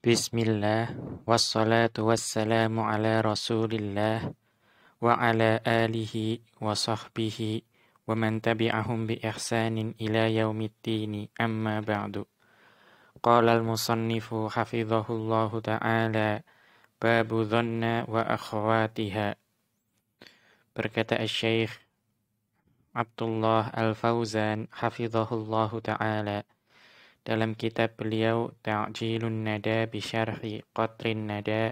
Bismillah, wassalatu wassalamu ala rasulillah, wa ala alihi wa sahbihi, wa man tabi'ahum bi ihsanin ila yaumiddini, amma ba'du. Qala al-musannifu hafidhahullahu ta'ala, babu dhanna wa akhawatiha. Berkata al-syaikh Abdullah al-Fauzan hafidhahullahu ta'ala dalam kitab beliau Ta'jilun Nada bi Syarhi Qatrin Nada,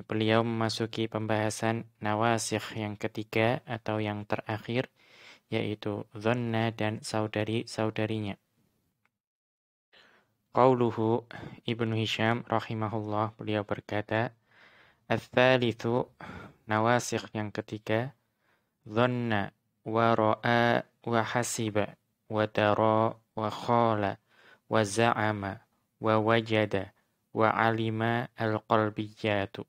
beliau memasuki pembahasan nawasikh yang ketiga atau yang terakhir, yaitu dhanna dan saudari-saudarinya. Qauluhu, Ibnu Hisham rahimahullah, beliau berkata, ats-tsalitsu, nawasikh yang ketiga, dhanna wa ra'a wa hasiba wa dara wa khala wa za'ama wa wajada wa alima al-qalbiyatu.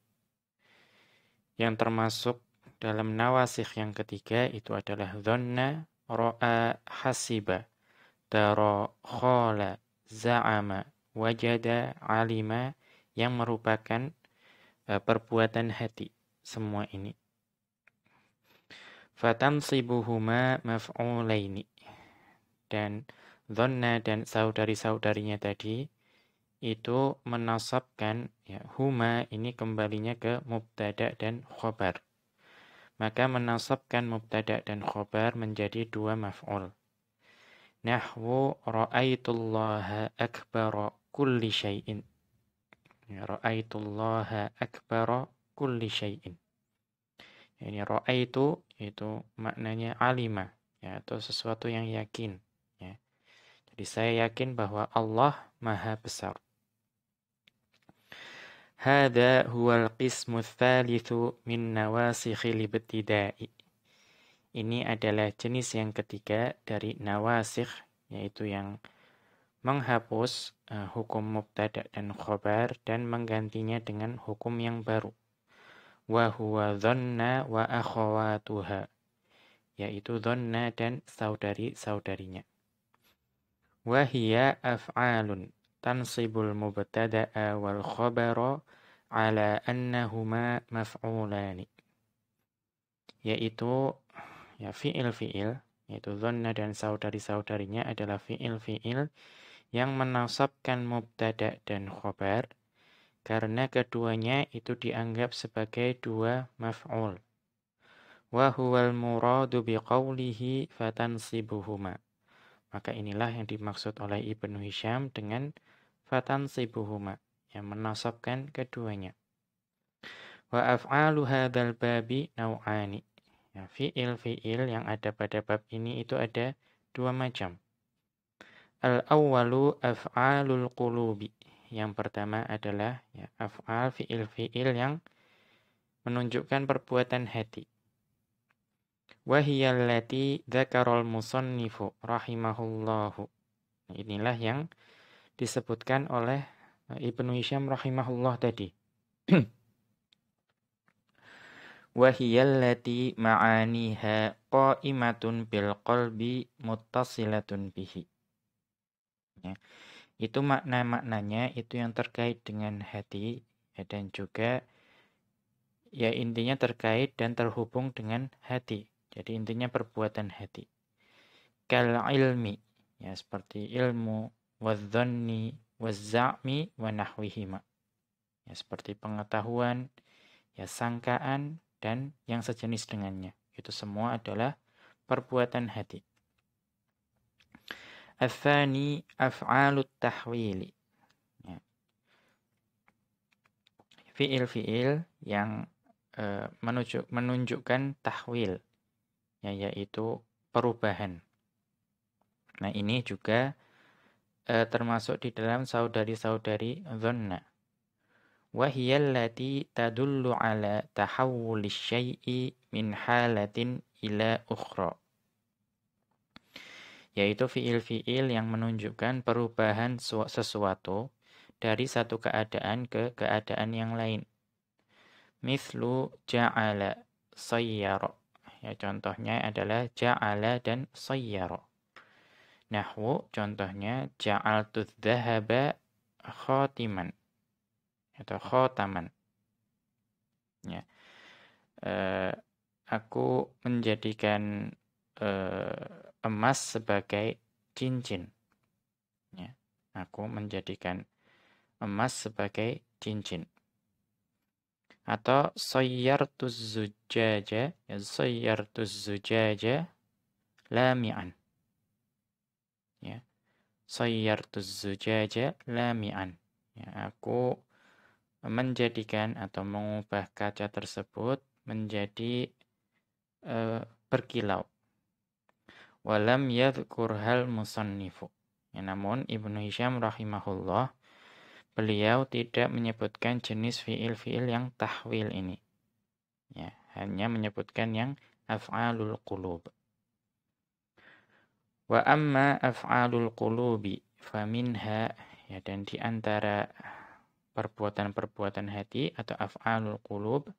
Yang termasuk dalam nawasikh yang ketiga itu adalah dhanna, ra'a, hasiba, dara, khala, za'ama, wajada, alima, yang merupakan perbuatan hati. Semua ini fatansibuhuma maf'ulaini, dan dhanna dan saudari-saudarinya tadi itu menasabkan, ya, huma ini kembalinya ke mubtada dan khobar. Maka menasabkan mubtada dan khobar menjadi dua maf'ul. Nahwu ra'aitullaha akbara kulli syai'in. Ya, ra'aitullaha akbara kulli syai'in. Ini ra'aitu itu maknanya alima, ya, atau sesuatu yang yakin, ya. Jadi saya yakin bahwa Allah Maha Besar. Hada huwal qismu tsalitsu min nawasikhil ibtida'i. Ini adalah jenis yang ketiga dari nawasikh, yaitu yang menghapus hukum mubtada dan khobar dan menggantinya dengan hukum yang baru. Wa huwa dhanna wa akhawatuha, yaitu dhanna dan saudari-saudarinya. Wa hiya af'alun tansibul mubtada'a wal khabara ala annahuma maf'ulani, yaitu, ya, fi'il-fi'il, yaitu dhanna dan saudari-saudarinya adalah fi'il-fi'il yang menasabkan mubtada dan khabar karena keduanya itu dianggap sebagai dua maf'ul. Wa huwal muradu biqaulihi fatansibuhuma. Maka inilah yang dimaksud oleh Ibnu Hisham dengan fatansibuhuma, yang menasabkan keduanya. Wa af'alu hadzal babi nau'ani. Ya, fi'il-fi'il yang ada pada bab ini itu ada dua macam. Al-awwalu af'alul qulubi. Yang pertama adalah, ya, af'al, fi'il-fi'il yang menunjukkan perbuatan hati. Wa hiya allati dzakarul musannifu rahimahullahu. Inilah yang disebutkan oleh Ibnu Hisham rahimahullah tadi. Wa hiya allati ma'aniha qa'imatun bil qalbi muttasilatun bihi. Ya. Itu makna-maknanya itu yang terkait dengan hati, ya, dan juga, ya, intinya terkait dan terhubung dengan hati. Jadi intinya perbuatan hati. Kal ilmi, ya, seperti ilmu, wadh-dhanni, waz-za'mi wa nahwihima. Ya, seperti pengetahuan, ya, sangkaan dan yang sejenis dengannya. Itu semua adalah perbuatan hati. Ats-tsani af'alut tahwili. Ya. Fi'il-fi'il yang menunjukkan tahwil, ya, yaitu perubahan. Nah, ini juga termasuk di dalam saudari-saudari dhanna. Wa hiya allati tadullu ala tahawwulis syai'i min halatin ila ukhra. Yaitu fi'il-fi'il yang menunjukkan perubahan sesuatu dari satu keadaan ke keadaan yang lain. Mithlu ja'ala sayyara. Ya, contohnya adalah ja'ala dan sayyara. Nahwu, contohnya ja'altu dhahaba khatiman. atau khotaman. Ya. Aku menjadikan emas sebagai cincin. Ya. Aku menjadikan emas sebagai cincin. Atau sayyartuz zujaja, ya, sayyartuz zujaja lami'an. Ya. Sayyartuz zujaja lami'an. Ya, aku menjadikan atau mengubah kaca tersebut menjadi berkilau. Walam yadhkurhal musannifu. Ya, namun Ibnu Hisham rahimahullah, beliau tidak menyebutkan jenis fiil-fiil yang tahwil ini. Ya, hanya menyebutkan yang af'alul qulub. Wa amma af'alul qulubi faminha, ya, dan di antara perbuatan-perbuatan hati atau af'alul qulub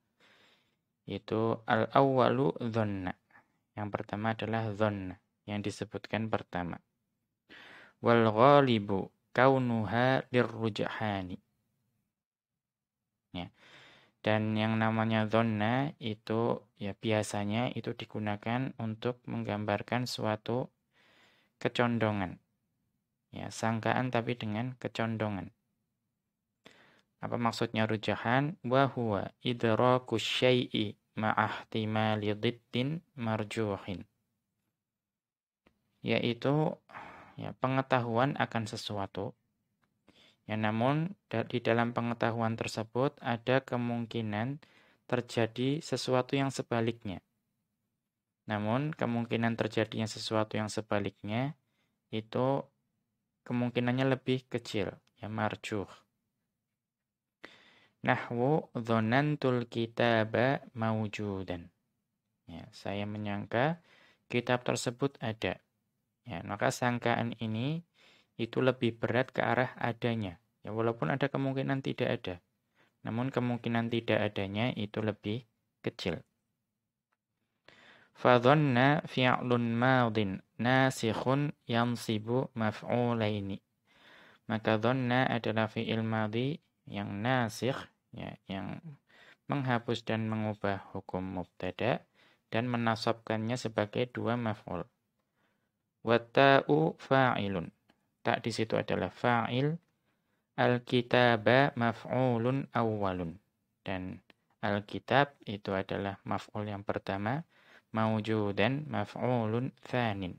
itu al-awwalu dhanna. Yang pertama adalah dhanna yang disebutkan pertama. Wal ghalibu kaunuha lirrujhani. Ya. Dan yang namanya dhanna itu ya biasanya itu digunakan untuk menggambarkan suatu kecondongan. Ya, sangkaan tapi dengan kecondongan. Apa maksudnya rujahan? Wa huwa idraku syai'i ma'ahtimali dhiddin marjuhin. Yaitu ya, pengetahuan akan sesuatu. Ya, namun di dalam pengetahuan tersebut ada kemungkinan terjadi sesuatu yang sebaliknya. Namun kemungkinan terjadinya sesuatu yang sebaliknya itu kemungkinannya lebih kecil, ya, marjuh. Nahwu dhonantul kitaba mawjudan. Ya, saya menyangka kitab tersebut ada. Ya, maka sangkaan ini itu lebih berat ke arah adanya. Ya, walaupun ada kemungkinan tidak ada. Namun kemungkinan tidak adanya itu lebih kecil. Fadhanna fi'lun madin nasikhun yansibu maf'ulaini. Maka dhanna adalah fi'il madhi yang nasikh, ya, yang menghapus dan mengubah hukum mubtada dan menasabkannya sebagai dua maf'ul. Wa ta'u fa'ilun. Tak di situ adalah fa'il. Al-kitaba maf'ulun awwalun. Dan al-kitab itu adalah maf'ul yang pertama. Mawjudan maf'ulun thanin.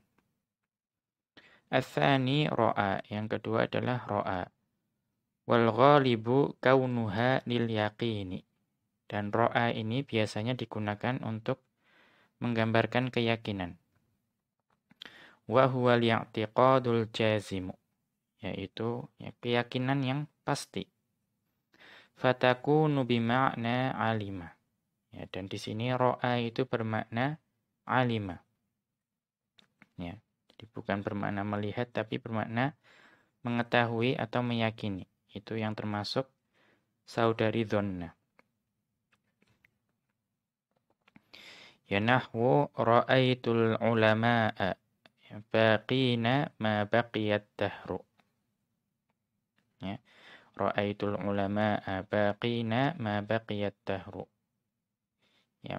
Al-thani ro'a. Yang kedua adalah ro'a. Wal ghalibu kaunuha lil yaqini. Dan ro'a ini biasanya digunakan untuk menggambarkan keyakinan. Wa huwa li'tiqadul jazimu. Yaitu ya, keyakinan yang pasti. Fatakunu bima'na alima. Ya, dan di sini ro'a itu bermakna alima. Ya, jadi bukan bermakna melihat tapi bermakna mengetahui atau meyakini. Itu yang termasuk saudari dhonna. Ya, nahwu ra'aitul ulama'a baqina ma baqiyat dahru. Ya, ra'aitul ulama'a baqina ma baqiyat dahru. Ya,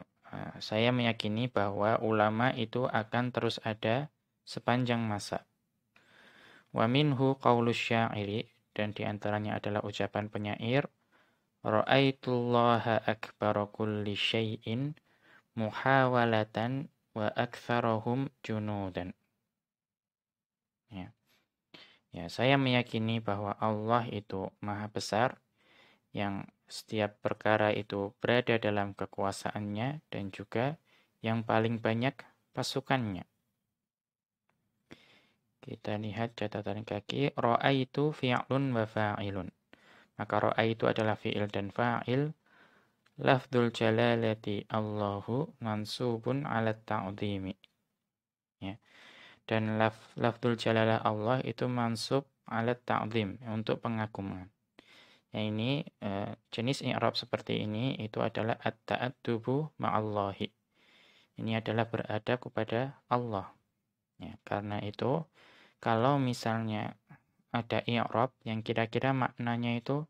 saya meyakini bahwa ulama itu akan terus ada sepanjang masa. Wa minhu qaulus syairi, dan diantaranya adalah ucapan penyair, ra'aitullaha akbara kulli syai'in muhawalatan wa aktsarahum junudan. Ya. Ya, saya meyakini bahwa Allah itu maha besar, yang setiap perkara itu berada dalam kekuasaannya dan juga yang paling banyak pasukannya. Kita lihat catatan kaki, ra'aitu fi'lun wa fa'ilun. Maka ra'aitu adalah fi'il dan fa'il. Lafdzul jalalati Allahu mansubun 'ala ta'dhimi. Ya. Dan lafdzul jalalah Allah itu mansub 'ala ta'dhim, untuk pengagungan. Ya, ini jenis i'rab seperti ini itu adalah at-ta'addubu ma'allahi. Ini adalah beradab kepada Allah. Ya, karena itu kalau misalnya ada i'rab yang kira-kira maknanya itu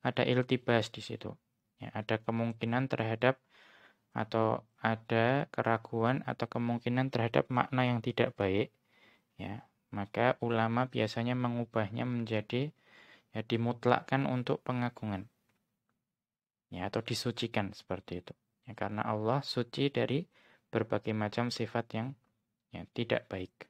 ada iltibas di situ. Ya, ada kemungkinan terhadap atau ada keraguan atau kemungkinan terhadap makna yang tidak baik, ya, maka ulama biasanya mengubahnya menjadi ya dimutlakkan untuk pengagungan, ya, atau disucikan seperti itu. Ya, karena Allah suci dari berbagai macam sifat yang ya, tidak baik.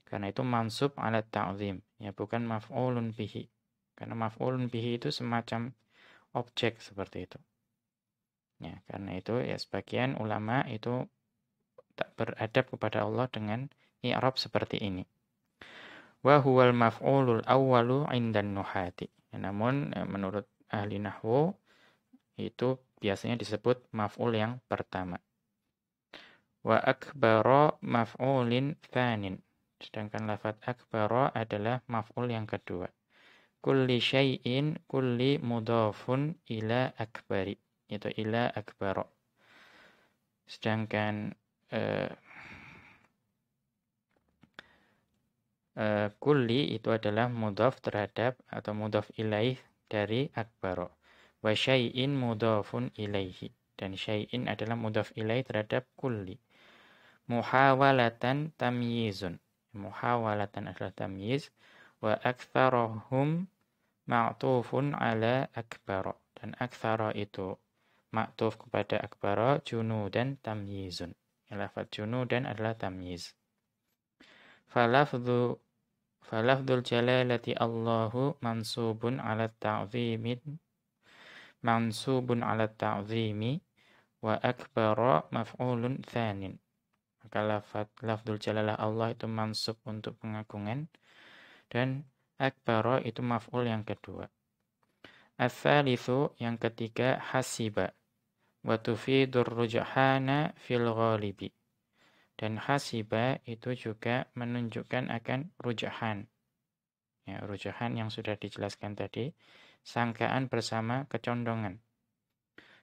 Karena itu mansub ala ta'zim, ya, bukan maf'ulun bihi. Karena maf'ulun bihi itu semacam objek seperti itu. Ya, karena itu ya sebagian ulama itu tak beradab kepada Allah dengan i'rab seperti ini. Wa huwal maf'ulul awwalu 'indan nuhati. Ya, namun menurut ahli nahwu itu biasanya disebut maf'ul yang pertama. Wa akbara maf'ulin tsanin. Sedangkan lafaz akbara adalah maf'ul yang kedua. Kulli syai'in kulli mudhafun ila akbari. Itu ila akbara. Sedangkan kulli itu adalah mudhaf terhadap atau mudhaf ilaih dari akbara. Wa syai'in mudhafun ilaihi. Dan syai'in adalah mudhaf ilaih terhadap kulli. Muhawalatan tamyizun. Muhawalatan adalah tamyiz. Wa aktsarahum ma'tufun ala akbara. Dan aktsara itu ma'tuf kepada akbara, junudan tamyizun. Lafaz junudan adalah tamyiz. Falafdhu falafdhul jalalati Allahu mansubun ala ta'zimin mansubun ala ta'zimi wa akbara maf'ulun tsanin. Maka lafdzul jalalah Allah itu mansub untuk pengagungan dan akbara itu maf'ul yang kedua. Ats-tsalitsu yang ketiga hasiba wa tufidur rujhana fil ghalibi. Dan hasiba itu juga menunjukkan akan rujhan. Ya, rujhan yang sudah dijelaskan tadi, sangkaan bersama kecondongan.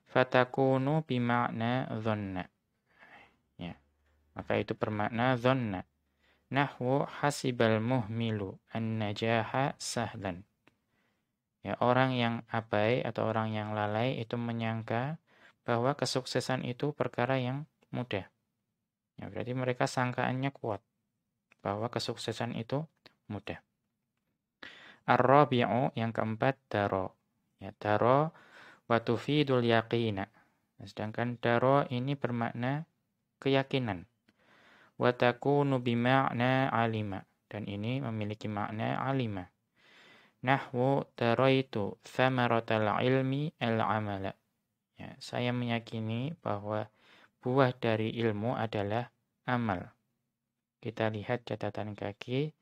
Fatakunu bima'na dhanna. Ya, maka itu bermakna dhanna. Nahwu hasibal muhmilu an-najaha sahlan. Ya, orang yang abai atau orang yang lalai itu menyangka bahwa kesuksesan itu perkara yang mudah. Ya, berarti mereka sangkaannya kuat bahwa kesuksesan itu mudah. Ar-rabi'u yang keempat daro. Ya, daro wa tufidul yaqina. Sedangkan daro ini bermakna keyakinan. Wa takunu bima'na alima. Dan ini memiliki makna alima. Nahwu daraitu thamaratal ilmi al-amala. Ya, saya meyakini bahwa buah dari ilmu adalah amal. Kita lihat catatan kaki.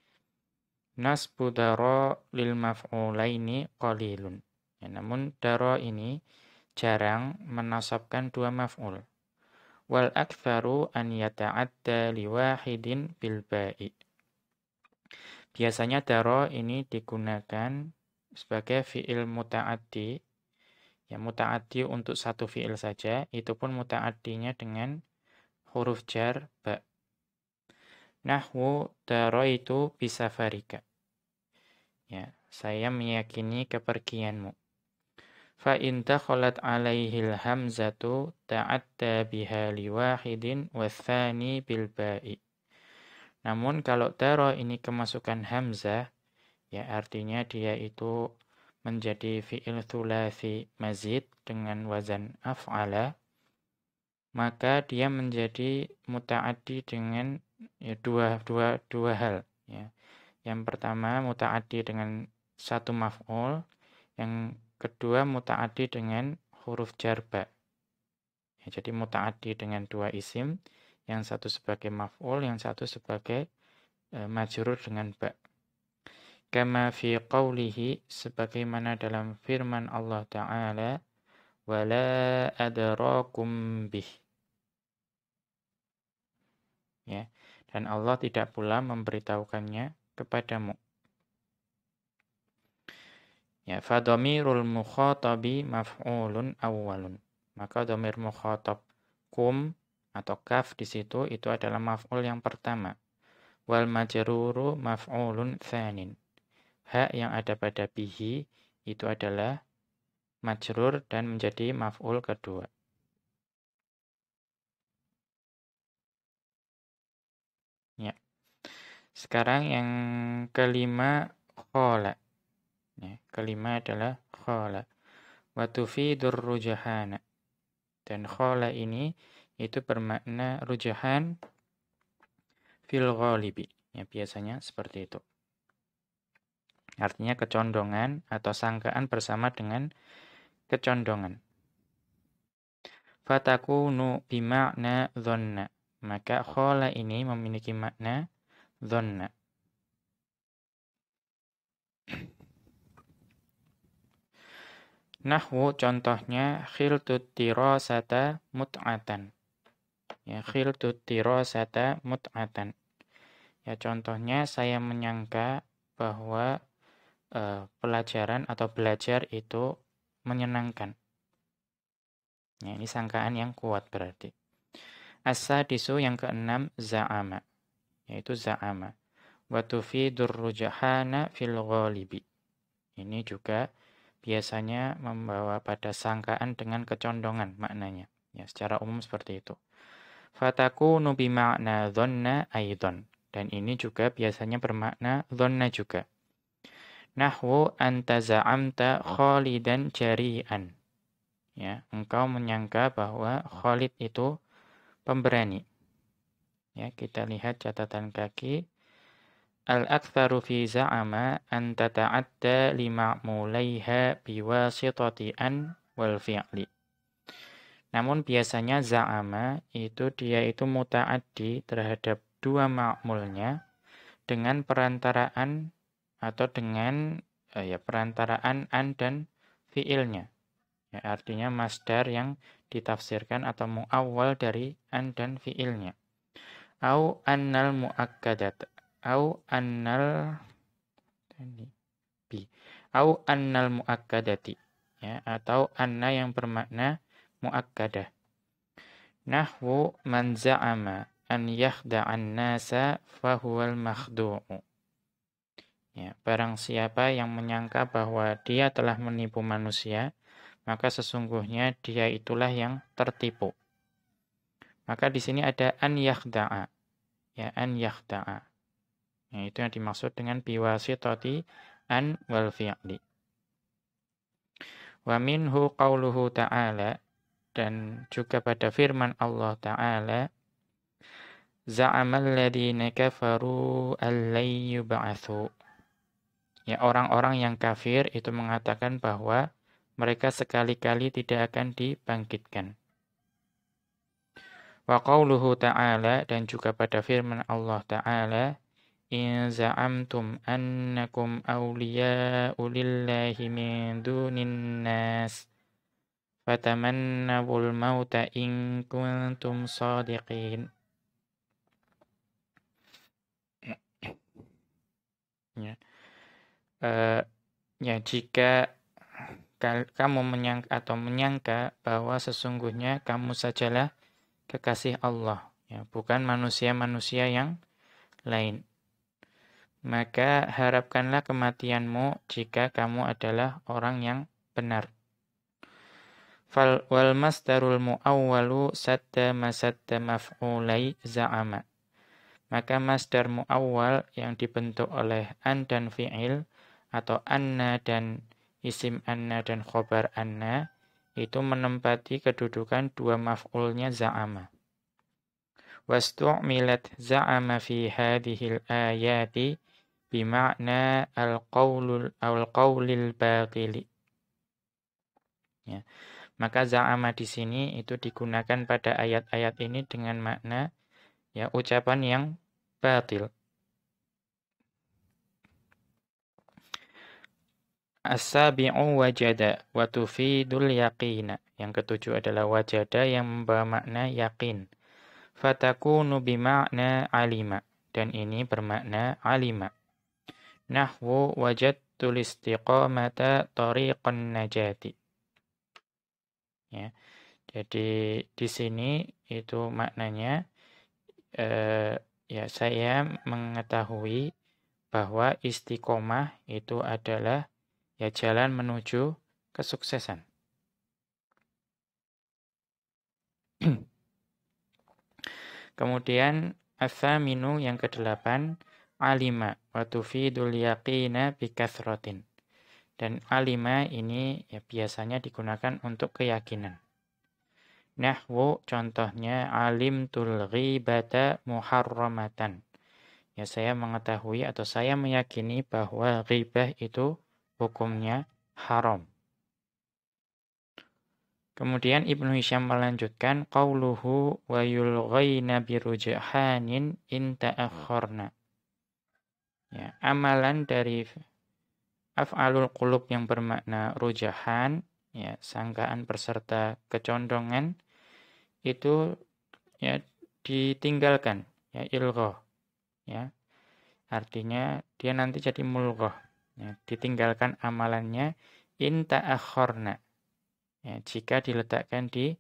Nasbu daro lil maf'ulaini qalilun. Ya, namun daro ini jarang menasabkan dua maf'ul. Wal aktsaru an yata'adda liwahidin bil ba'i. Biasanya daro ini digunakan sebagai fi'il muta'addi. Ya, muta'addi untuk satu fi'il saja, itu pun muta'addinya dengan huruf jar ba. Nahwu daraitu bisafarika. Ya, saya meyakini kepergianmu. Fa in dakhalat alaihil hamzatu ta'adda biha liwahidin watsani bil ba'i. Namun kalau daro ini kemasukan hamzah, ya artinya dia itu menjadi fi'il thulathi mazid dengan wazan af'ala, maka dia menjadi muta'addi dengan ya, dua hal. Ya. Yang pertama muta'addi dengan satu maf'ul, yang kedua muta'addi dengan huruf jar ba. Ya, jadi muta'addi dengan dua isim, yang satu sebagai maf'ul, yang satu sebagai majrur dengan ba. Kama fi qawlihi, sebagaimana dalam firman Allah Ta'ala, wala adrakum bih. Ya, dan Allah tidak pula memberitahukannya kepadamu. Ya, fa dhamirul mukhatabi maf'ulun awwalun. Maka dhamir mukhatab kum atau kaf di situ itu adalah maf'ul yang pertama. Wal majruru maf'ulun tsanin. Ha yang ada pada bihi itu adalah majrur dan menjadi maf'ul kedua. Ya. Sekarang yang kelima khola. Ya, kelima adalah khola. Wa tufidur rujahana. Dan khola ini itu bermakna rujahan fil ghalibi. Ya, biasanya seperti itu. Artinya kecondongan atau sangkaan bersama dengan kecondongan. Fatakunu bima'na dhanna. Maka khola ini memiliki makna dhanna. Nahwu contohnya khiltut tirasata mut'atan. Ya, khiltut tirasata mut'atan. Ya, contohnya saya menyangka bahwa pelajaran atau belajar itu menyenangkan. Ya, ini sangkaan yang kuat berarti. As-sadisu yang keenam za'ama, yaitu za'ama. Wa tufidur rujahana fil ghalibi. Ini juga biasanya membawa pada sangkaan dengan kecondongan maknanya. Ya, secara umum seperti itu. Fatakunu bima'na dhanna aidon. Dan ini juga biasanya bermakna dhanna juga. Nahwu anta za'amta khalidan jari'an. Ya, engkau menyangka bahwa Khalid itu pemberani. Ya, kita lihat catatan kaki. Al-aktsaru fi za'ama an tata'adda lima'mulaiha biwasitati an wal fi'li. Namun biasanya za'ama itu dia itu muta'addi terhadap dua ma'mulnya dengan perantaraan atau dengan perantaraan an dan fi'ilnya. Ya, artinya masdar yang ditafsirkan atau mu'awwal dari an dan fi'ilnya. Au annal mu'akkadat. Au annal bi. Au annal mu'akkadati. Ya, atau anna yang bermakna mu'akkadah. Nahwu man za'ama an yakhda'an nasa fahuwal makhdu'u. Ya, barang siapa yang menyangka bahwa dia telah menipu manusia, maka sesungguhnya dia itulah yang tertipu. Maka di sini ada an yakhda'a. Ya, an yakhda'a. Ya, itu yang dimaksud dengan biwasitati an wal fi'li. Wa minhu qauluhu ta'ala, dan juga pada firman Allah Ta'ala, za'amal ladina kafaru allay yub'atsu. Ya, orang-orang yang kafir itu mengatakan bahwa mereka sekali-kali tidak akan dibangkitkan. Wa qauluhu ta'ala, dan juga pada firman Allah Ta'ala, in za'amtum annakum awliya'u lillahi min dunin nas fatamannawul mauta in kuntum shadiqin. Ya. Ya, jika kamu menyangka bahwa sesungguhnya kamu sajalah kekasih Allah, ya, bukan manusia-manusia yang lain, maka harapkanlah kematianmu jika kamu adalah orang yang benar. Wal masdarul mu'awwalu sadda masadda maf'ulai za'ama. Maka masdar mu'awwal yang dibentuk oleh an dan fi'il, atau anna dan isim anna dan khobar anna, itu menempati kedudukan dua maf'ulnya za'ama. Wastu'milat za'ama fi hadhil ayati bima'na al-qawlil batili. Ya. Maka za'ama di sini itu digunakan pada ayat-ayat ini dengan makna ya ucapan yang batil. As-sabi'u wajada wa tufidul yaqina. Yang ketujuh adalah wajada yang membawa makna yakin. Fatakunu bima'na alima. Dan ini bermakna alima. Nahwu wajadtul istiqamata tariqan najati. Ya. Jadi di sini itu maknanya ya saya mengetahui bahwa istiqomah itu adalah ya jalan menuju kesuksesan. Kemudian ats-tsaminu yang ke-8 alima wa tufidul yaqina bi katsratin. Dan alima ini ya biasanya digunakan untuk keyakinan. Nahwu contohnya alimtul ghibata muharramatan. Ya saya mengetahui atau saya meyakini bahwa ghibah itu hukumnya haram. Kemudian Ibnu Hisham melanjutkan qauluhu wa yulghayna birujhanin in ta'akhkharna. Ya, amalan dari af'alul qulub yang bermakna rujahan, ya, sangkaan beserta kecondongan itu ya ditinggalkan, ya ilghah, ya. Artinya dia nanti jadi mulghah, ya, ditinggalkan amalannya in ta'akhkharna. Ya, jika diletakkan di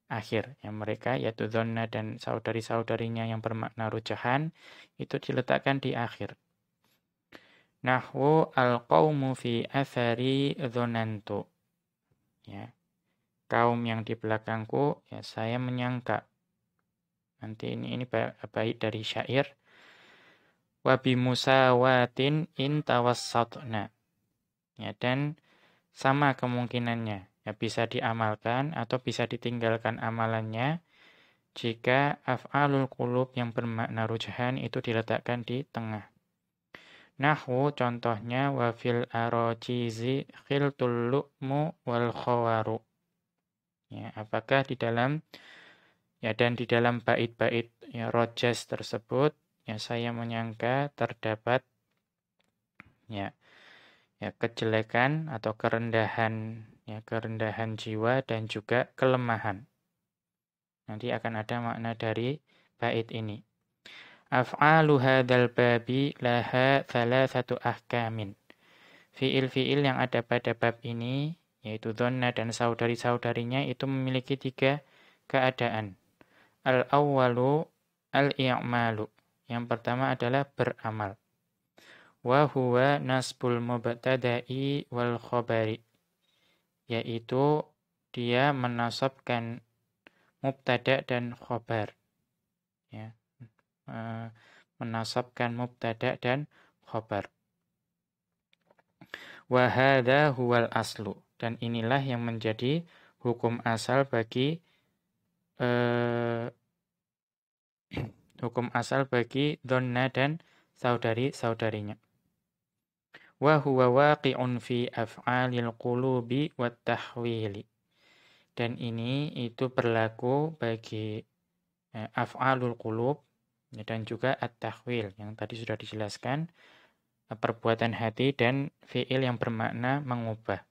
akhir, yang mereka yaitu dzanna dan saudari-saudarinya yang bermakna rujahan itu diletakkan di akhir. Nahwu al-qaumu fi athari dzanantu. Ya. Kaum yang di belakangku ya saya menyangka. Nanti ini bait dari syair. Wa bi musawatin in tawassatna. Ya, dan sama kemungkinannya. Ya bisa diamalkan atau bisa ditinggalkan amalannya jika af'alul qulub yang bermakna rujahan itu diletakkan di tengah. Nahwu contohnya wa fil arajizi khiltul lu'mu wal khawaru. Ya, apakah di dalam ya dan di dalam bait-bait ya rojas tersebut ya saya menyangka terdapat ya kejelekan atau kerendahan jiwa dan juga kelemahan. Nanti akan ada makna dari bait ini. Af'alu hadzal babi laha thalathatu ahkamin. Fiil-fiil yang ada pada bab ini, yaitu dhanna dan saudari-saudarinya itu memiliki 3 keadaan. Al-awwalu al-i'malu. Yang pertama adalah beramal. Wa huwa nasbul mubtada'i wal khabari. Yaitu dia menasabkan mubtada dan khabar. Ya. Menasabkan mubtada dan khabar. Wa hadza huwal aslu, dan inilah yang menjadi hukum asal bagi hukum asal bagi dhanna dan saudari-saudarinya. Wa huwa waqi'un fi af'alil qulubi wat tahwili. Dan ini itu berlaku bagi af'alul qulub dan juga at-tahwil yang tadi sudah dijelaskan, perbuatan hati dan fi'il yang bermakna mengubah.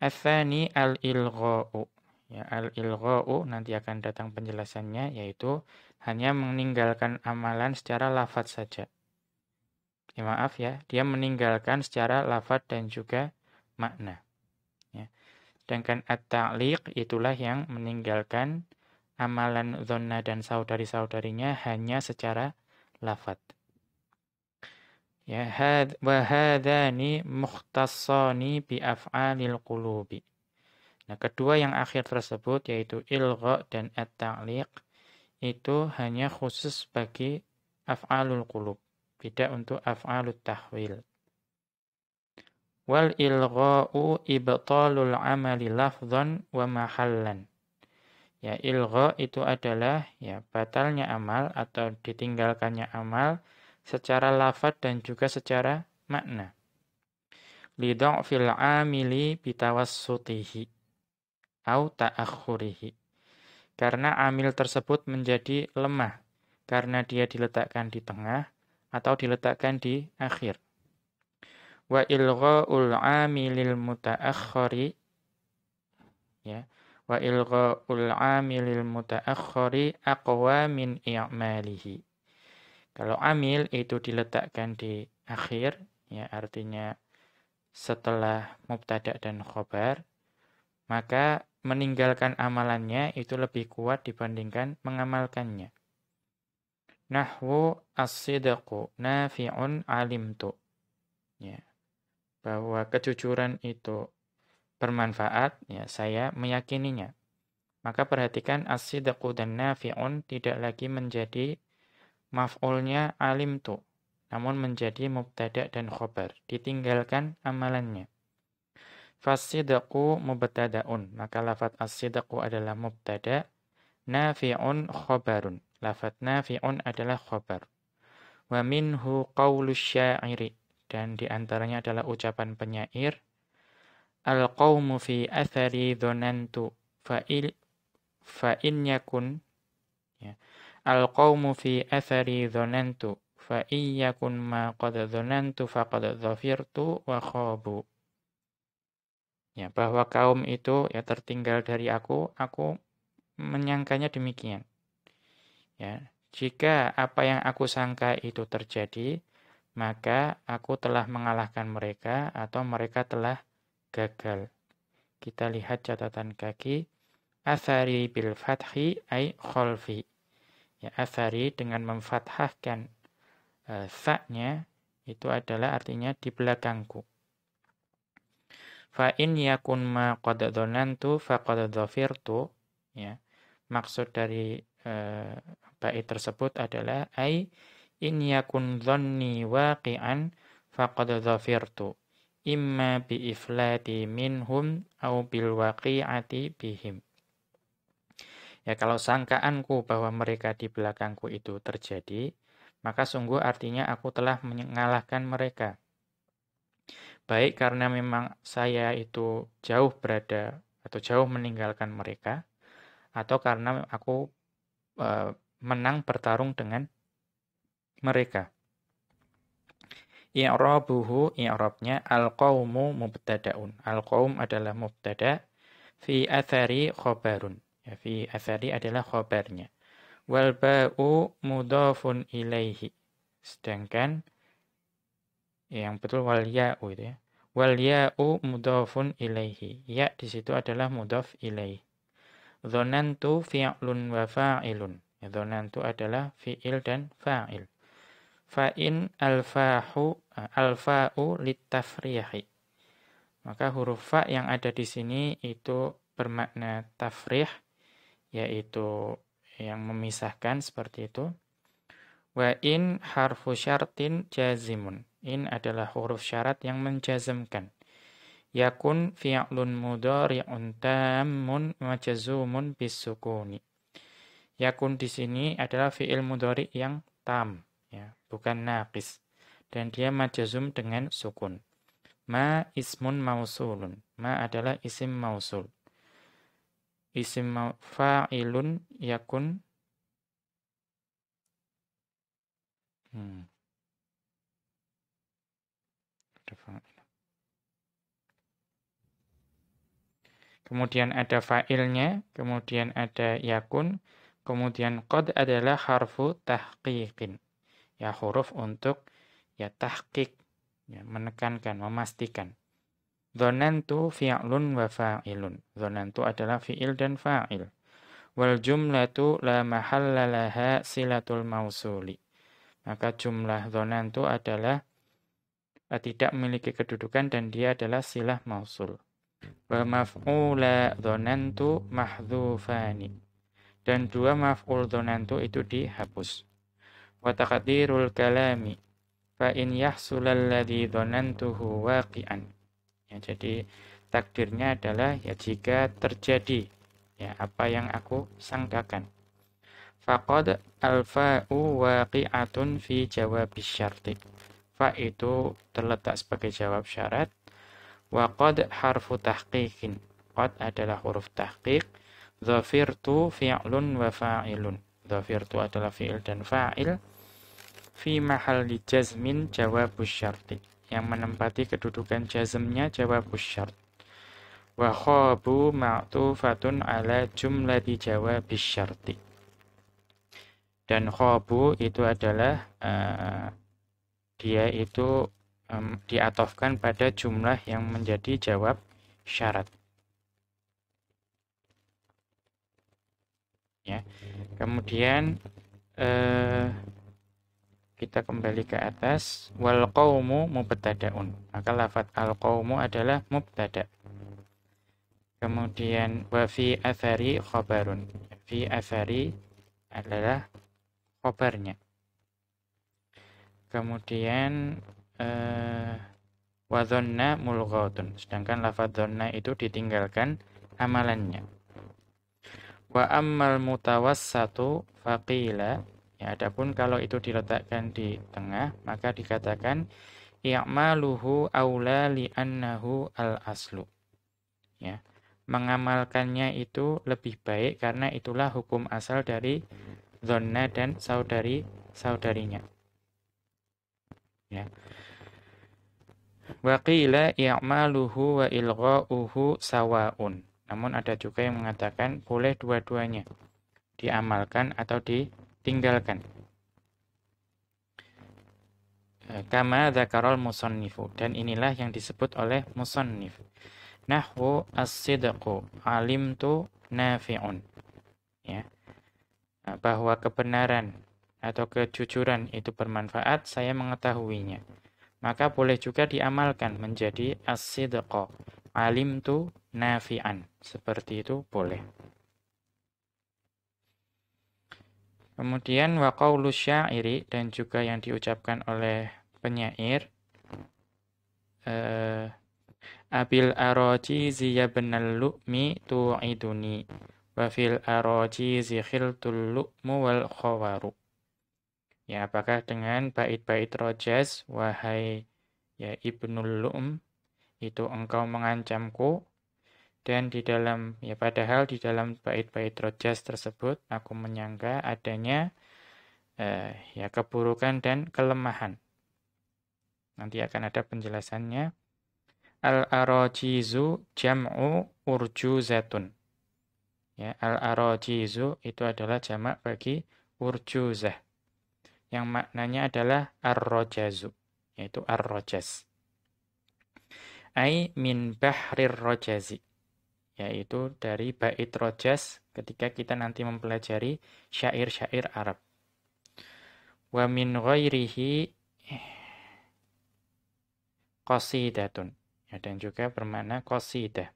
Ats-tsani al-ilgha'u. Ya, al-ilgha'u nanti akan datang penjelasannya, yaitu hanya meninggalkan amalan secara lafaz saja. Ya, maaf ya, dia meninggalkan secara lafaz dan juga makna. Ya. Sedangkan at-ta'liq itulah yang meninggalkan amalan dhanna dan saudari-saudarinya hanya secara lafaz. Ya, wa hadzani mukhtassani bi af'alil qulubi. Nah, kedua yang akhir tersebut yaitu ilgha dan at-ta'liq itu hanya khusus bagi af'alul qulub, tidak untuk af'alut tahwil. Wal ilgha'u ibtalul amali lafdhan wa mahallan. Ya, ilgha itu adalah ya batalnya amal atau ditinggalkannya amal secara lafaz dan juga secara makna. Lidha'fil amili bitawassutihi au ta'akhurihi. Karena amil tersebut menjadi lemah karena dia diletakkan di tengah atau diletakkan di akhir. Wa ilgha'ul amilil muta'akhkhari ya. Wa ilgha'ul amilil muta'akhkhari aqwa min i'malihi. Kalau amil itu diletakkan di akhir, ya artinya setelah mubtada dan khobar, maka meninggalkan amalannya itu lebih kuat dibandingkan mengamalkannya. Nahwu as-sidqu nafi'un alimtu. Ya, bahwa kejujuran itu bermanfaat, ya saya meyakininya. Maka perhatikan as-sidqu dan nafi'un tidak lagi menjadi maf'ulnya alimtu, namun menjadi mubtada dan khobar. Ditinggalkan amalannya. Fas-sidqu mubtada'un. Maka lafaz as-sidqu adalah mubtada, nafi'un khobarun. Lafaz nafi'un adalah khobar. Wa minhu qaulus syairi. Dan diantaranya adalah ucapan penyair. Al-qawmu fi athari dhonantu fa'in yakun. Ya. Al-qawmu fi athari dhonantu fa'in yakun ma qad dhonantu faqad dhafirtu wa khabu. Ya, bahwa kaum itu ya tertinggal dari aku menyangkanya demikian. Ya, jika apa yang aku sangka itu terjadi, maka aku telah mengalahkan mereka atau mereka telah gagal. Kita lihat catatan kaki. Athari bil fathi ay khalfi. Ya, athari dengan memfathahkan sa-nya itu adalah artinya di belakangku. Fa in yakun ma qad dzanantu faqad dzafirtu. Ya. Maksud dari bait tersebut adalah ai in yakun dhanni waqi'an faqad dzafirtu imma bi iflati minhum au bil waqi'ati bihim. Ya, kalau sangkaanku bahwa mereka di belakangku itu terjadi, maka sungguh artinya aku telah mengalahkan mereka. Baik karena memang saya itu jauh berada atau jauh meninggalkan mereka, atau karena aku menang bertarung dengan mereka. I'rabuhu, i'rabnya al-qawmu mubtada'un. Al-qawm adalah mubtada, fi athari khobarun. Ya, fi athari adalah khobarnya. Wal ba'u mudhafun ilaihi. Sedangkan yang betul wal ya'u itu ya. Wal ya'u mudhafun ilaihi. Ya di situ adalah mudhaf ilaihi. Dzanantu fi'lun wa fa'ilun. Ya, dzanantu adalah fi'il dan fa'il. Fa'in al-fa'u litafrihi. Maka huruf fa yang ada di sini itu bermakna tafrih, yaitu yang memisahkan seperti itu. Wa in harfu syartin jazimun. In adalah huruf syarat yang menjazmkan. Yakun fi'lun mudhari'un tammun majzumun bisukuni. Yakun di sini adalah fi'il mudhari' yang tam, ya, bukan naqis. Dan dia majzum dengan sukun. Ma ismun mausulun. Ma adalah isim mausul. Isim fa'ilun yakun. Kemudian ada fa'ilnya, kemudian ada yakun, kemudian qad adalah harfu tahqiqin. Ya, huruf untuk ya tahqiq, ya, menekankan, memastikan. Dzanantu fi'lun wa fa'ilun. Dzanantu adalah fi'il dan fa'il. Wal jumlatu la mahalla laha silatul mausuli. Maka jumlah dzanantu adalah tidak memiliki kedudukan dan dia adalah silah mausul. Wa maf'ula dzanantu mahdzufani. Dan dua maf'ul dzanantu itu dihapus. Wa taqdirul kalami fa in yahsulal ladzi dzanantuhu waqi'an. Ya, jadi takdirnya adalah ya jika terjadi ya apa yang aku sangkakan. Faqad al-fa'u waqi'atun fi jawabis syarti. Fa itu terletak sebagai jawab syarat. Wa qad harfu tahqiqin. Qad adalah huruf tahqiq. Dzafirtu fi'lun wa fa'ilun. Dzafirtu adalah fi'il dan fa'il. Fi mahalli jazmin jawabus syarti. Yang menempati kedudukan jazmnya jawabus syart. Wa khabu ma'tufatun ala jumlati jawabis syarti. Dan khabu itu adalah dia itu diatofkan pada jumlah yang menjadi jawab syarat. Ya. Kemudian kita kembali ke atas. Wal qaumu mubtada'un. Maka lafaz al qaumu adalah mubtada. Kemudian wa fi athari khabarun. Fi athari adalah khabarnya. Kemudian wa dhanna mulghatun. Sedangkan lafadz dhanna itu ditinggalkan amalannya. Wa ammal mutawassatu faqila. Ya, adapun kalau itu diletakkan di tengah, maka dikatakan i'maluhu aula li'annahu al-aslu. Ya. Mengamalkannya itu lebih baik karena itulah hukum asal dari dhanna dan saudari-saudarinya. Ya. Wa qila i'maluhu wa ilgha'uhu sawa'un. Namun ada juga yang mengatakan boleh dua-duanya, diamalkan atau ditinggalkan. Kama dzakarul musannifu, dan inilah yang disebut oleh musannif. Nahwu as-sidqu alimtu nafi'un. Ya. Bahwa kebenaran atau kejujuran itu bermanfaat, saya mengetahuinya. Maka boleh juga diamalkan menjadi as-sidqa alimtu nafi'an. Seperti itu boleh. Kemudian wa qaulu syairi, dan juga yang diucapkan oleh penyair, abil arajizi yabnal lu'mi tu'iduni wa fil arajizi khiltul lu'mu wal khawaru. Ya, apakah dengan bait-bait rojaz, wahai ya ibnul lu'm, itu engkau mengancamku, dan di dalam, ya padahal di dalam bait-bait rojaz tersebut aku menyangka adanya ya keburukan dan kelemahan. Nanti akan ada penjelasannya. Al-arajizu jam'u urjuzatun. Ya, al-arajizu itu adalah jamak bagi urjuzah, yang maknanya adalah ar-rojazu, yaitu ar-rojaz. Ai min bahrir rojazi, yaitu dari bait rojaz ketika kita nanti mempelajari syair-syair Arab. Wa min ghairihi qasidatun, ya, dan juga bermakna qasidah.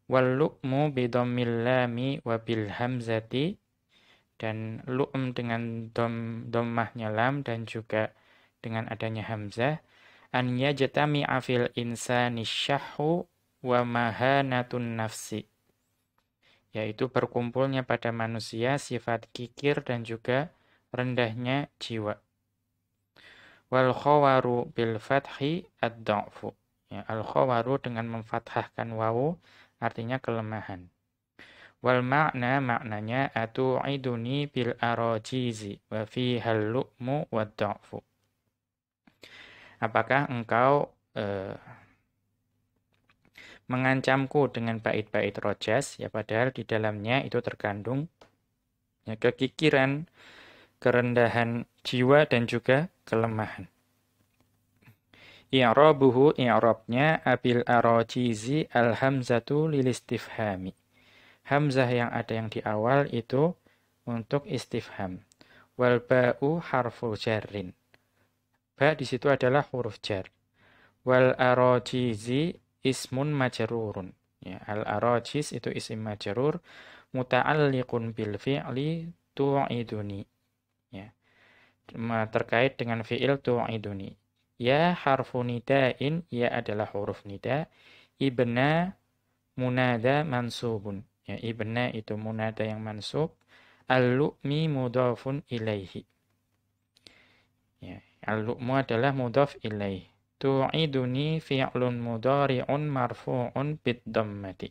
Wal lu'mu bidammil lami wa bil hamzati, dan lu'm dengan dhammahnya lam dan juga dengan adanya hamzah. An yajtami'a fil insani syahhu wa mahanatun nafsi, yaitu berkumpulnya pada manusia sifat kikir dan juga rendahnya jiwa. Wal khawaru bil fathi ad-dha'fu. Ya, al khawaru dengan memfathahkan wawu artinya kelemahan. Wal makna, maknanya atu'iduni bil arajizi wa fihal lu'mu wad-dha'fu. Apakah engkau mengancamku dengan bait-bait rojas, ya padahal di dalamnya itu terkandung ya kekikiran, kerendahan jiwa dan juga kelemahan. I'rabuhu, i'rabnya abil arajizi al-hamzatu lil istifhami. Hamzah yang ada yang di awal itu untuk istifham. Wal ba'u harfu jarrin. Ba di situ adalah huruf jar. Wal arajizi ismun majrurun. Ya, al-arajiz itu isim majrur muta'alliqun bil fi'li tu'iduni. Ya. Terkait dengan fi'il tu'iduni. Ya harfu nida'in, ya adalah huruf nida. Ibna munada mansubun. Ya, ibna itu munada yang mansub. Al-lu'mi mudhafun ilaihi. Ya, al-lu'mu adalah mudhaf ilaihi. Tu'iduni fi'lun mudhari'un marfu'un bid dhammati.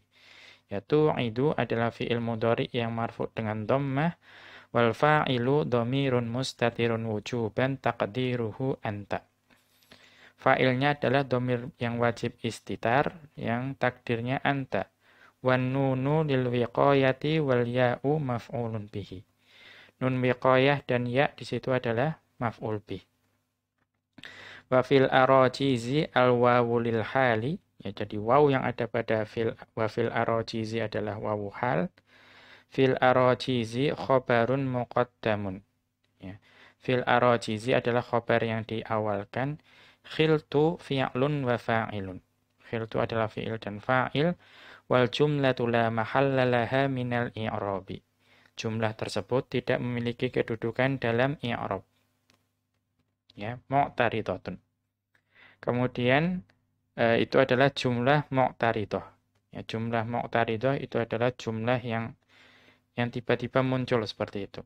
Ya, tu'idu adalah fi'il mudhari' yang marfu' dengan dhammah. Wal fa'ilu dhamirun mustatirun wujuban taqdiruhu anta. Fa'ilnya adalah dhamir yang wajib istitar, yang takdirnya anta. Wan nunu lil wiqayati wal ya'u maf'ulun bihi. Nun wiqayah dan ya di situ adalah maf'ul bih. Wa fil arajizi al wawu lil hali, ya jadi wawu yang ada pada wa fil arajizi adalah wawu hal. Fil arajizi khobarun muqaddamun. Ya. Fil arajizi adalah khobar yang diawalkan. Khiltu fi'lun wa fa'ilun. khiltu adalah fi'il dan fa'il. Wal jumlatu la mahalla laha minal i'rabi. Jumlah tersebut tidak memiliki kedudukan dalam i'rab. Ya, mu'taridatun. Kemudian itu adalah jumlah mu'taridah. Ya, jumlah mu'taridah itu adalah jumlah yang tiba-tiba muncul seperti itu.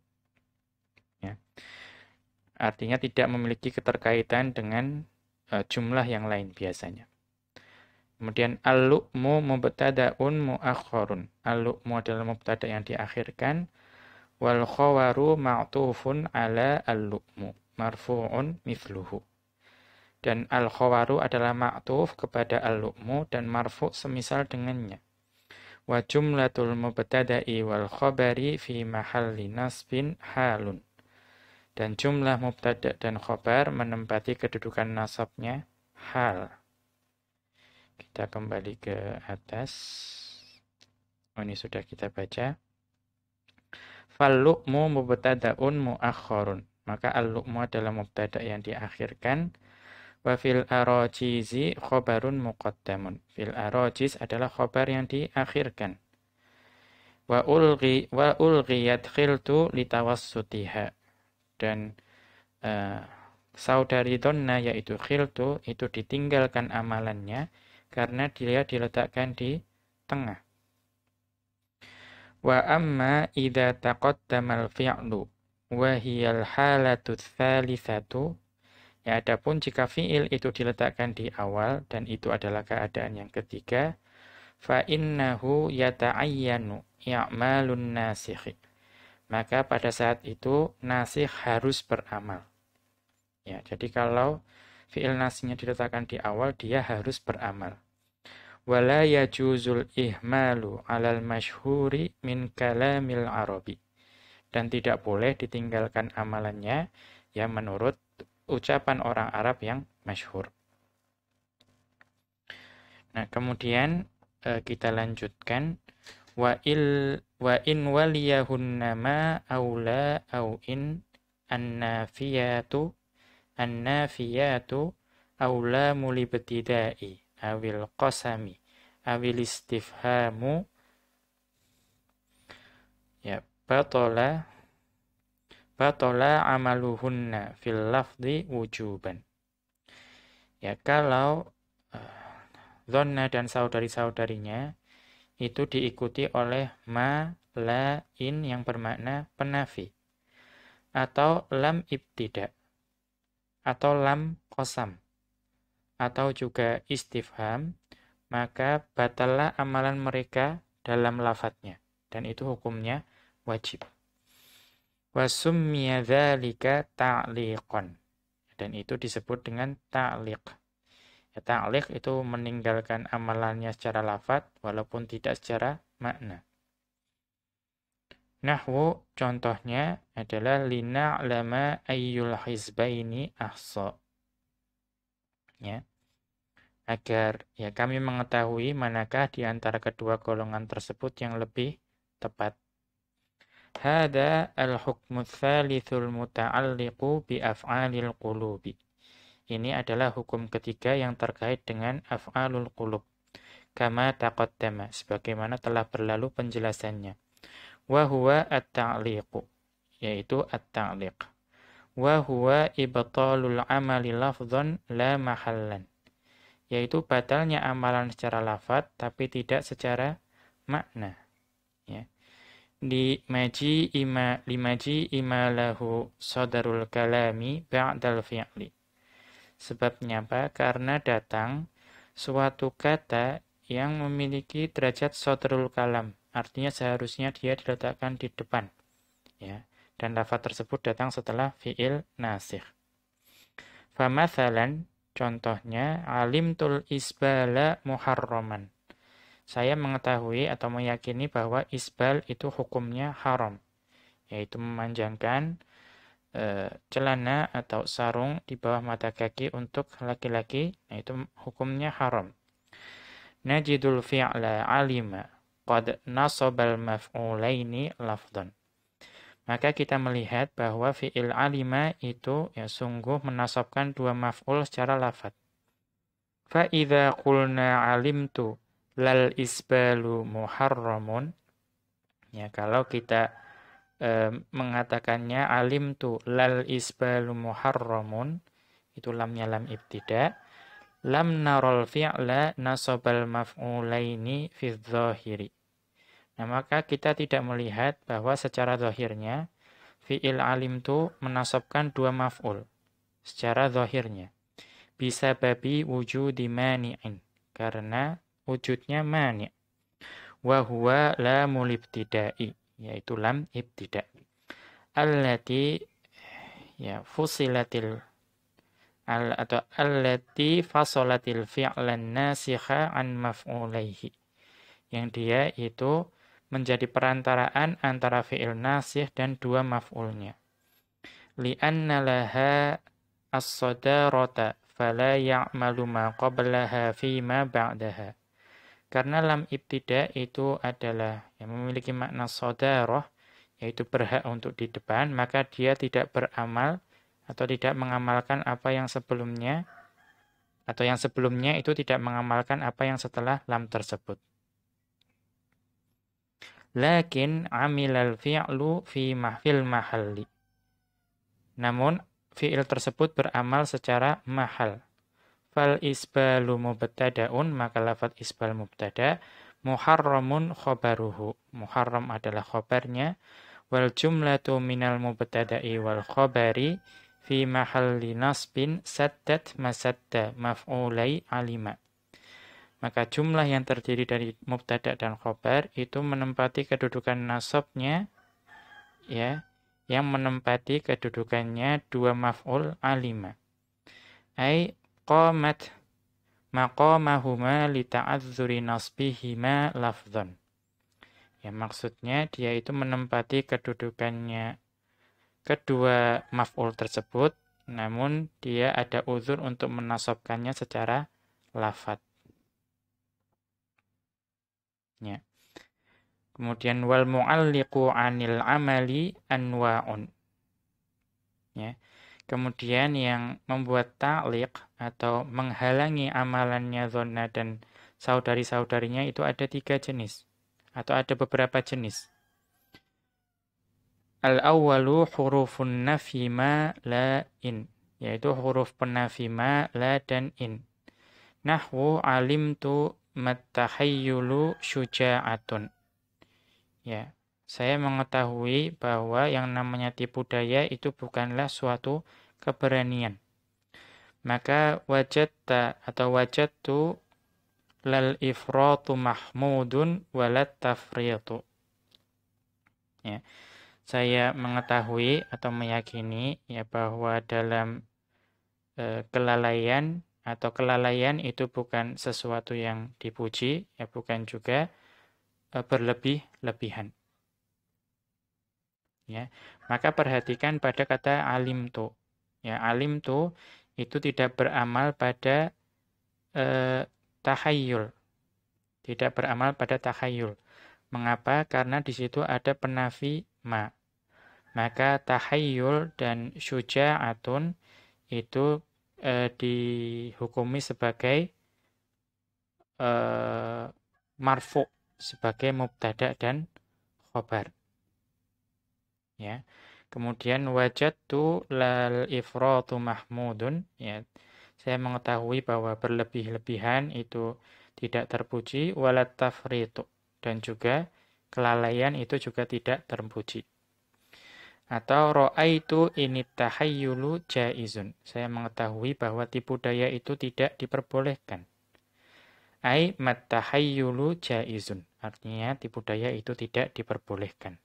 Ya. Artinya tidak memiliki keterkaitan dengan jumlah yang lain biasanya. Kemudian al-lu'mu mubtada'un mu'akhkharun. Al-lu'mu adalah mubtada' yang diakhirkan. Wal khawaru ma'tufun ala al-lu'mu. Marfu'un mithluhu. Dan al-khawaru adalah ma'tuf kepada al-lu'mu dan marfu' semisal dengannya. Wa jumlatul mubtada'i wal khabari fi mahalli nasbin halun. Dan jumlah mubtada' dan khabar menempati kedudukan nasabnya hal. Kita kembali ke atas. Oh, ini sudah kita baca. Fal-lu'mu mubtada'un mu'akhkharun. Maka al-lu'mu adalah mubtada' yang diakhirkan. Wa fil arajizi khabarun muqaddamun. Fil arajiz adalah khabar yang diakhirkan. Wa ulghiyat khiltu litawassutiha. Dan saudari Donna yaitu khiltu itu ditinggalkan amalannya karena dia diletakkan di tengah. Wa amma idza taqaddamal fi'lu wa hiyal halatu tsalitsatu. Ya, adapun jika fi'il itu diletakkan di awal dan itu adalah keadaan yang ketiga, fa innahu yata'ayyanu i'malun nasikh. Maka pada saat itu nasikh harus beramal. Ya, jadi kalau fi'il nasikhnya diletakkan di awal, dia harus beramal. Wala yajuzul ihmalu 'alal masyhuri min kalamil arabi. Dan tidak boleh ditinggalkan amalannya ya menurut ucapan orang Arab yang masyhur. Nah, kemudian kita lanjutkan wa in waliyahunna ma aula au in annafiyatu aula mulibtidai awil qasami awil istifhamu ya batola amaluhunna fil lafzi wujuban. Ya, kalau dhonna dan saudari-saudarinya itu diikuti oleh ma, la, in yang bermakna penafi. Atau lam ibtida. Atau lam qasam. Atau juga istifham. Maka batalah amalan mereka dalam lafadznya. Dan itu hukumnya wajib. Wasummiya dzalika ta'liqan. Dan itu disebut dengan ta'liq. Ya, ta'liq itu meninggalkan amalannya secara lafadz walaupun tidak secara makna. Nahwu contohnya adalah lina'lama ayyul hizbaini ahsa. Ya. Agar ya kami mengetahui manakah di antara kedua golongan tersebut yang lebih tepat. Hada al-hukmu tsalitsul muta'alliqu bi af'alil qulubi. Ini adalah hukum ketiga yang terkait dengan af'alul qulub. Kama taqaddama, sebagaimana telah berlalu penjelasannya. Wa huwa at-ta'liqu, yaitu at-ta'liq. Wa huwa ibtalul amali lafdhan la mahallan. Yaitu batalnya amalan secara lafadz tapi tidak secara makna. Ya. Limaji imalahu sadarul kalami ba'dal fi'li. Sebabnya apa? Karena datang suatu kata yang memiliki derajat sadarul kalam. Artinya seharusnya dia diletakkan di depan. Ya. Dan lafaz tersebut datang setelah fi'il nasikh. Famathalan, contohnya, alimtul isbala muharraman. Saya mengetahui atau meyakini bahwa isbal itu hukumnya haram, yaitu memanjangkan celana atau sarung di bawah mata kaki untuk laki-laki, yaitu hukumnya haram. Najidul fi'la alima qad nasabal maf'ulaini lafdhan. Maka kita melihat bahwa fi'il alima itu ya sungguh menasabkan dua maf'ul secara lafadz. Fa idza qulna alimtu lal isbalu muharramun, ya kalau kita mengatakannya alimtu lal isbalu muharramun, itu lamnya lam ibtida, lam narol fi'la nasabal maf'ulaini fi dzahiri. Nah, maka kita tidak melihat bahwa secara zahirnya fi'il alimtu menasabkan dua maf'ul secara zahirnya. Bisa babi wujudi mani'in, karena wujudnya mani'. Wa huwa lamul ibtida'i, yaitu lam ibtida'. Allati ya fusilatil atau allati fasolatil fi'lan nasikha an maf'ulaihi, yang dia itu menjadi perantaraan antara fi'il nasikh dan dua maf'ulnya. Li'anna laha as-sadarata fala ya'malu ma qablaha fima ba'daha. Karena lam ibtida itu adalah yang memiliki makna sadarah, yaitu berhak untuk di depan, maka dia tidak beramal atau tidak mengamalkan apa yang sebelumnya, atau yang sebelumnya itu tidak mengamalkan apa yang setelah lam tersebut. Lakin amilal fi'lu fi mahfil mahalli. Namun fi'il tersebut beramal secara mahal. Fal isbalu mubtada'un, maka lafaz isbal mubtada, muharramun khobaruhu. Muharram adalah khobarnya. Wal jumlatu minal mubtada'i wal khobari fi mahalli nasbin saddat masadda maf'ulai alima. Maka jumlah yang terdiri dari mubtada dan khobar itu menempati kedudukan nasabnya, ya, yang menempati kedudukannya dua maf'ul alima. Ai qamat maqamahuma li ta'adzuri nasbihima lafdhan. Ya, maksudnya dia itu menempati kedudukannya kedua maf'ul tersebut, namun dia ada uzur untuk menasabkannya secara lafadz. Ya. Kemudian wal mu'alliqu 'anil amali anwa'un. Ya. Kemudian yang membuat ta'liq atau menghalangi amalannya dhanna dan saudari-saudarinya itu ada 3 jenis atau ada beberapa jenis. Al-awwalu hurufun nafi ma la in, yaitu huruf penafi ma la dan in. Nahwu alimtu mattahayyulu syuja'atun. Ya, saya mengetahui bahwa yang namanya tipu daya itu bukanlah suatu keberanian. Maka wajadta atau wajadtu lal ifratu mahmudun walat tafritu. Ya, saya mengetahui atau meyakini ya bahwa dalam kelalaian atau kelalaian itu bukan sesuatu yang dipuji, ya bukan juga berlebih-lebihan. Ya, maka perhatikan pada kata alimtu. Ya, alimtu itu tidak beramal pada tahayyul. Tidak beramal pada tahayyul. Mengapa? Karena di situ ada penafi ma. Maka tahayyul dan syuja'atun itu dihukumi sebagai marfu, sebagai mubtada dan khobar. Ya. Kemudian wajadtu lal ifratu mahmudun, ya. Saya mengetahui bahwa berlebih-lebihan itu tidak terpuji, walat tafritu, dan juga kelalaian itu juga tidak terpuji. Atau ra'aitu ini tahayyulu jaizun. Saya mengetahui bahwa tipu daya itu tidak diperbolehkan. Ai mattahayyulu jaizun. Artinya tipu daya itu tidak diperbolehkan.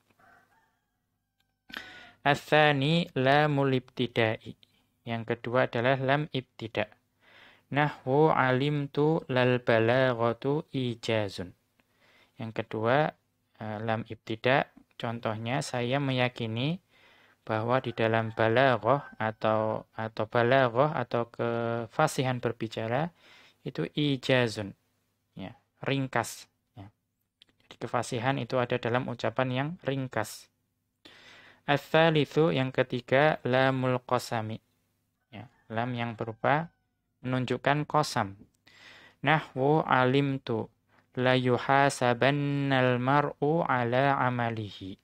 Ats-tsani lamul ibtida'i. Yang kedua adalah lam ibtida'. Nahwu alimtu lal balaghatu ijazun. Yang kedua lam ibtida', contohnya saya meyakini bahwa di dalam balaghah atau balaghah atau kefasihan berbicara itu ijazun, ya, ringkas, ya. Jadi kefasihan itu ada dalam ucapan yang ringkas. Ats-tsalitsu, yang ketiga lamul qasami, ya, lam yang berupa menunjukkan qasam. Nahwu alimtu la yuhasabannal mar'u ala amalihi.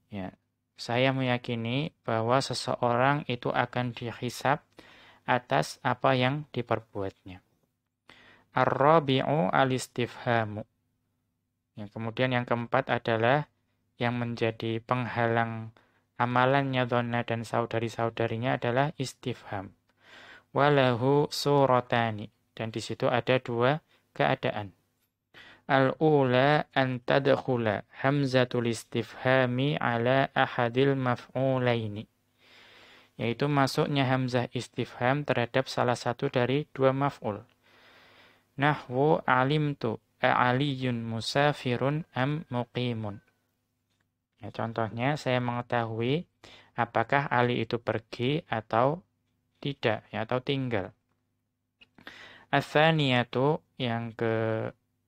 Ya, saya meyakini bahwa seseorang itu akan dihisab atas apa yang diperbuatnya. Ar-rabi'u al-istifhamu. Ya, kemudian yang keempat adalah yang menjadi penghalang amalannya dhanna dan saudari-saudarinya adalah istifham. Walahu suratani. Dan di situ ada dua keadaan. Al-ula an tadkhula hamzatul istifhami ala ahadil maf'ulaini. Yaitu masuknya hamzah istifham terhadap salah satu dari dua maf'ul. Nahwu alimtu a'aliyun musafirun am muqimun. Ya, contohnya saya mengetahui apakah Ali itu pergi atau tidak, ya, atau tinggal. Ats-tsaniyatu yang kedua,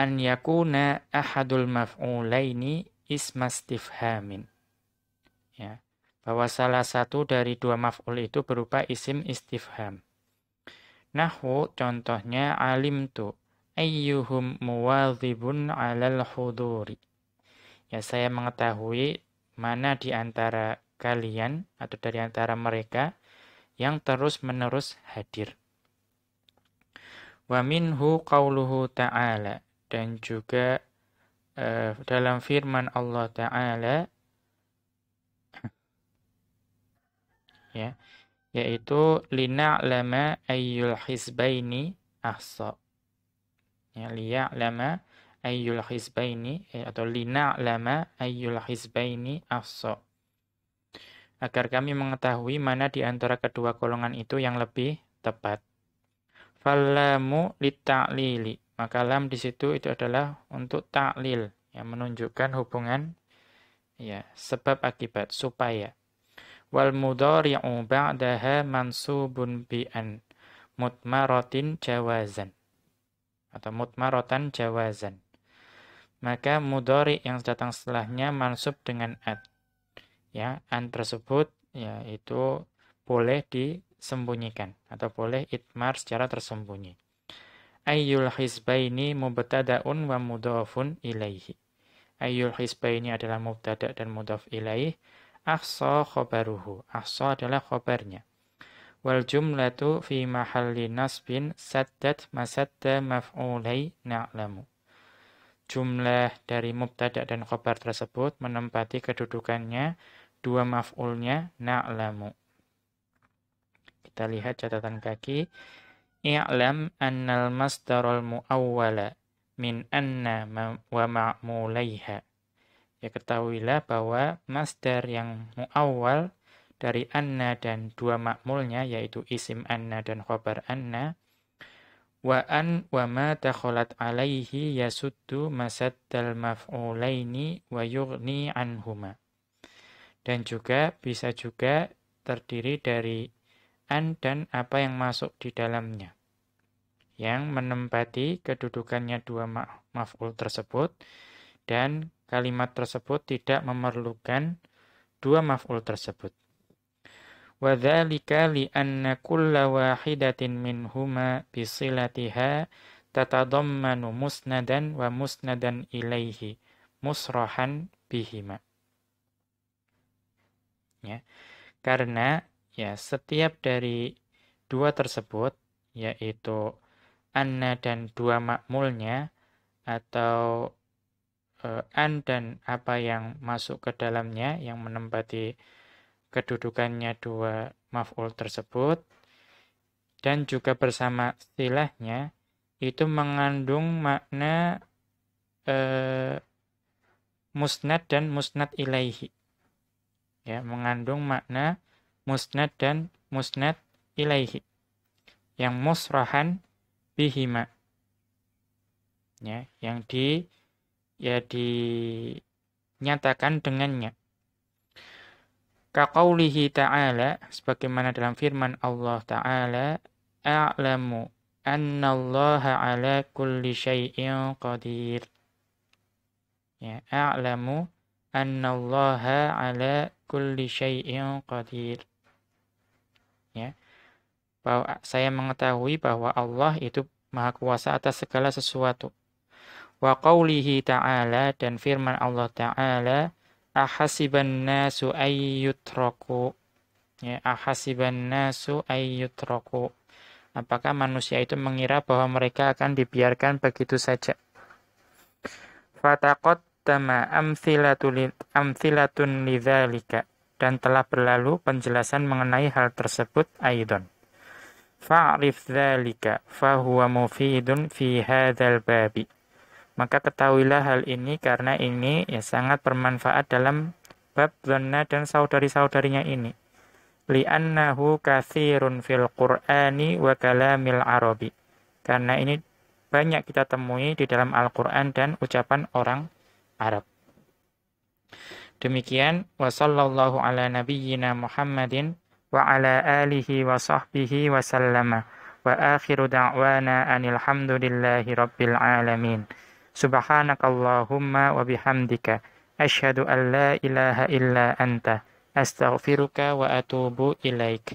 an yakuna ahadul maf'ulaini isma istifhamin. Ya, bahwa salah satu dari dua maf'ul itu berupa isim istifham. Nahwu contohnya alimtu ayyuhum muwadhibun 'alal huduri. Ya, saya mengetahui mana di antara kalian atau dari antara mereka yang terus-menerus hadir. Wa minhu qauluhu ta'ala, dan juga dalam firman Allah Ta'ala, ya, yaitu lina'lama ayyul hizbaini ahsa. Ya, liya'lama ayyul hizbaini atau lina'lama ayyul hizbaini ahsa. Agar kami mengetahui mana di antara kedua golongan itu yang lebih tepat. Fallamu litta'lili. Maka lam di situ itu adalah untuk ta'lil, yang menunjukkan hubungan, ya, sebab akibat, supaya. Wal mudhari'u ba'daha mansubun bi'an mutmaratin jawazan. Atau mutmaratan jawazan. Maka mudhari yang datang setelahnya mansub dengan ad. Ya, an tersebut, ya, itu boleh disembunyikan atau boleh itmar secara tersembunyi. Ayyul hizbaini mubtada'un wa mudhafun ilaihi. Ayyul hizbaini adalah mubtada' dan mudhaf ilaih. Ahsa khobaruhu. Ahsa adalah khobarnya. Wal jumlatu fi mahalli nasbin saddat masadda maf'ulai na'lamu. Jumlah dari mubtada' dan khobar tersebut menempati kedudukannya dua maf'ulnya na'lamu. Kita lihat catatan kaki. I'lam annal masdarul mu'awwala min anna wa ma'mulaiha. Ya, ketahuilah bahwa masdar yang mu'awwal dari anna dan dua ma'mulnya, yaitu isim anna dan khobar anna, wa an wa ma takholat alaihi yasuddu masaddal maf'ulaini wa yughni anhuma. Dan juga bisa juga terdiri dari an dan apa yang masuk di dalamnya, yang menempati kedudukannya dua maf'ul tersebut, dan kalimat tersebut tidak memerlukan dua maf'ul tersebut. Wa dzalika li anna kulla wahidatin minhuma bisilatiha tatadammanu musnadan wa musnadan ilaihi musrahan bihima. Ya, karena, ya, setiap dari dua tersebut, yaitu anna dan dua ma'mulnya, atau an dan apa yang masuk ke dalamnya, yang menempati kedudukannya dua maf'ul tersebut, dan juga bersama istilahnya, itu mengandung makna musnad dan musnad ilaihi. Ya, mengandung makna musnad dan musnad ilaihi, yang musrahan bihima, ya, yang dinyatakan dengannya. Kaqaulihi ta'ala, sebagaimana dalam firman Allah Ta'ala, a'lamu annallaha ala kulli syai'in qadir. Ya, a'lamu annallaha ala kulli syai'in qadir. Ya. bahwa saya mengetahui bahwa Allah itu Maha Kuasa atas segala sesuatu. Wa qawlihi ta'ala, dan firman Allah Ta'ala, ahasiban nasu ayyutraku. Ya, ahasiban nasu ayyutraku. Apakah manusia itu mengira bahwa mereka akan dibiarkan begitu saja? Fataqaddama amthilatun lidzalika, dan telah berlalu penjelasan mengenai hal tersebut aidon. Fa'rif dzalika fahuwa mufidun fi hadzal babi. Maka ketahuilah hal ini karena ini ya sangat bermanfaat dalam bab dhanna dan saudari-saudarinya ini. Li'annahu katsirun fil Qur'ani wa kalamil Arabi. Karena ini banyak kita temui di dalam Al-Qur'an dan ucapan orang Arab. Demikian wa sallallahu ala nabiyyina Muhammadin wa ala alihi wa sahbihi wa sallama. Wa akhiru da'wana anil hamdulillahi rabbil alamin. Subhanakallahumma wa bihamdika asyhadu an la ilaha illa anta astaghfiruka wa atubu ilaik.